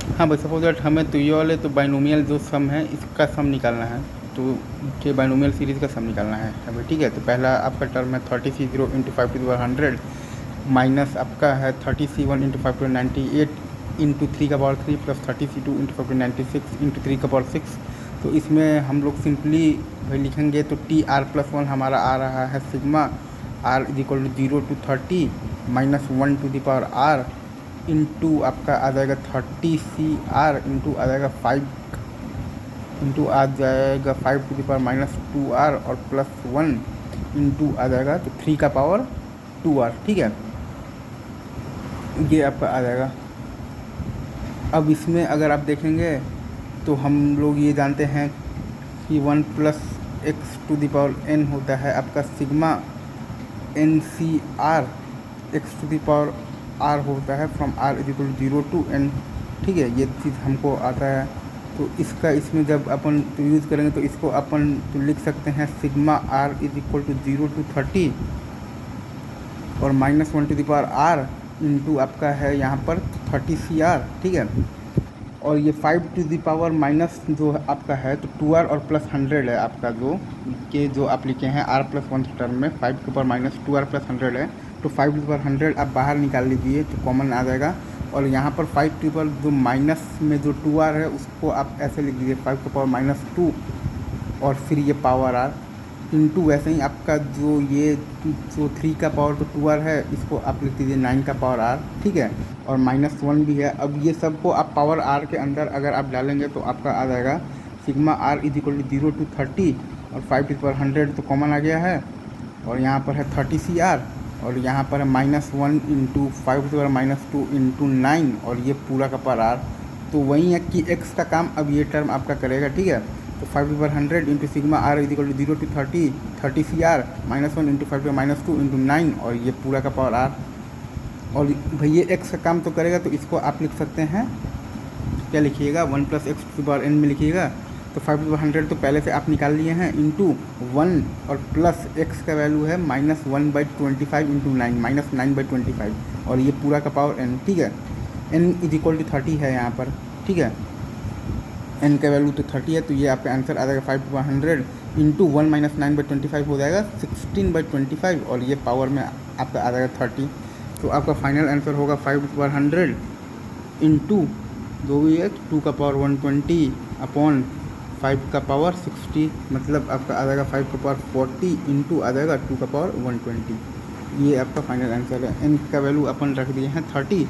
हाँ भाई, suppose that हमें तो ये वाले तो बाइनोमियल जो सम है इसका सम निकालना है, तो ये बाइनोमियल सीरीज़ का सम निकालना है अभी। ठीक है, तो पहला आपका टर्म है 30c0 इंटू 5^100 माइनस आपका है 30c1 into 5^98 into 3^3 plus 30c2 into 5^96 into 3^6। तो इसमें हम लोग सिंपली भाई लिखेंगे तो TR+1 हमारा आ रहा है sigma R is equal to 0 to 30 minus 1 to the power R into आपका आ जाएगा 30CR इंटू आ जाएगा 5 इंटू आ जाएगा 5 to the power -2R और प्लस 1 इंटू आ जाएगा तो 3 का पावर 2R। ठीक है, ये आपका आ जाएगा। अब इसमें अगर आप देखेंगे तो हम लोग ये जानते हैं कि 1 + x to the power n होता है आपका sigma NCR x to the power r होता है from r is equal to 0 to n। ठीक है, ये चीज़ हमको आता है। तो इसका इसमें जब अपन तो यूज़ करेंगे तो इसको अपन तो लिख सकते हैं sigma r is equal to 0 to 30 और -1 to the power r into आपका है यहाँ पर 30CR। ठीक है, और ये 5 टू द पावर माइनस जो आपका है तो 2R और प्लस 100 है आपका जो आप लिखे हैं R+1 टर्म में 5 के पावर -2R प्लस 100 है। तो 5 टू द पावर 100 आप बाहर निकाल लीजिए तो कॉमन आ जाएगा। और यहाँ पर 5 टू द पावर जो माइनस में जो 2R है उसको आप ऐसे लिख लीजिए 5 के पावर -2 और फिर ये पावर R इंटू वैसे ही आपका जो 3 का पावर तो 2R है इसको आप लिख दीजिए 9 का पावर R। ठीक है, और -1 भी है। अब ये सबको आप पावर R के अंदर अगर आप डालेंगे तो आपका आ जाएगा sigma R is equal to 0 to 30 और 5 टू द पावर 100 तो कॉमन आ गया है और यहाँ पर है 30CR और यहाँ पर है -1 into 5 to the power -2 into 9 और ये पूरा का पावर R। तो वही है कि x का काम अब ये टर्म आपका करेगा। ठीक है, तो 5 to the power 100 into sigma R is equal to 0 to 30CR -1 into 5 to the power -2 into 9 और ये पूरा का पावर R। और भाई ये x का काम तो करेगा तो इसको आप लिख सकते हैं, क्या लिखिएगा 1 + x to the power n में लिखिएगा। तो 5 टू द पावर 100 तो पहले से आप निकाल लिए हैं इंटू 1 और प्लस x का वैल्यू है -1/25 इंटू 9 -9/25 और ये पूरा का पावर n। ठीक है, n इज इक्वल टू 30 है यहाँ पर। ठीक है, n का वैल्यू तो 30 है तो ये आपका आंसर आ जाएगा 5 टू द पावर 100 इंटू 1 - 9/25 हो जाएगा 16/25 और ये पावर में आपका आ जाएगा 30। तो आपका फाइनल आंसर होगा 5 टू द पावर 100 इंटू जो भी है 2 का पावर 120 अपॉन 5 का पावर 60, मतलब आपका आ जाएगा 5 का पावर 40 इंटू आ जाएगा 2 का पावर 120। ये आपका फाइनल आंसर है। n का वैल्यू अपन रख दिए हैं 30।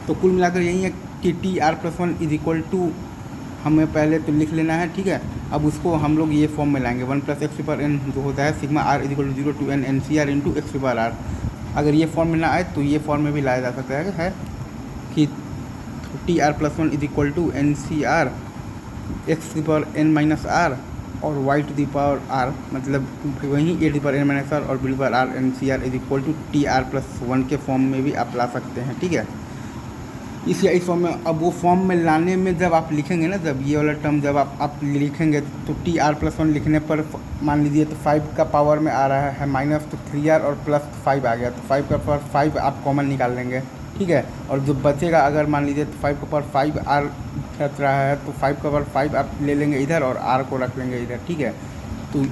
तो कुल मिलाकर यही है कि TR+1 इज इक्वल टू हमें पहले तो लिख लेना है। ठीक है, अब उसको हम लोग ये फॉर्म में लाएंगे 1 + x टू पावर n जो होता है sigma R is equal to 0 to n NCR into x to power R। अगर ये फॉर्म में ना आए तो ये फॉर्म में भी लाया जा सकता है कि TR+1 is equal to NCR x to the power n minus R और y to the power R, मतलब वहीं a to the power n minus R और b to the power R NCR is equal to TR+1 के form में भी आप ला सकते हैं। ठीक है, इस फॉर्म में अब वो फॉर्म में लाने में जब आप लिखेंगे ना, जब ये वाला टर्म जब आप लिखेंगे तो TR+1 लिखने पर मान लीजिए तो 5 का पावर में आ रहा है माइनस तो 3R और प्लस 5 आ गया तो 5 का पावर 5 आप कॉमन निकाल लेंगे। ठीक है, और जो बचेगा अगर मान लीजिए तो 5 का पावर 5R बच रहा है तो 5 का पावर 5 आप ले लेंगे इधर और R को रख लेंगे इधर। ठीक है, तो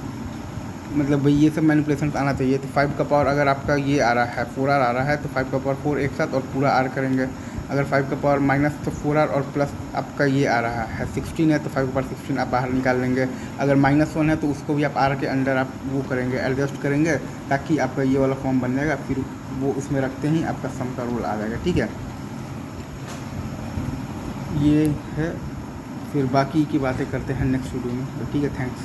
मतलब भाई ये सब मैनिपुलेशन आना चाहिए। तो 5 का पावर अगर आपका ये आ रहा है 4R आ रहा है तो 5 का पावर 4 एक साथ और पूरा R करेंगे। अगर 5 का पावर माइनस तो 4R और प्लस आपका ये आ रहा है 16 है तो 5 का पावर 16 आप बाहर निकाल लेंगे। अगर -1 है तो उसको भी आप R के अंदर आप वो करेंगे, एडजस्ट करेंगे ताकि आपका ये वाला फॉर्म बन जाएगा। फिर वो उसमें रखते ही आपका सम का रूल आ जाएगा। ठीक है, ये है। फिर बाकी की बातें करते हैं नेक्स्ट वीडियो में। तो ठीक है, थैंक्स।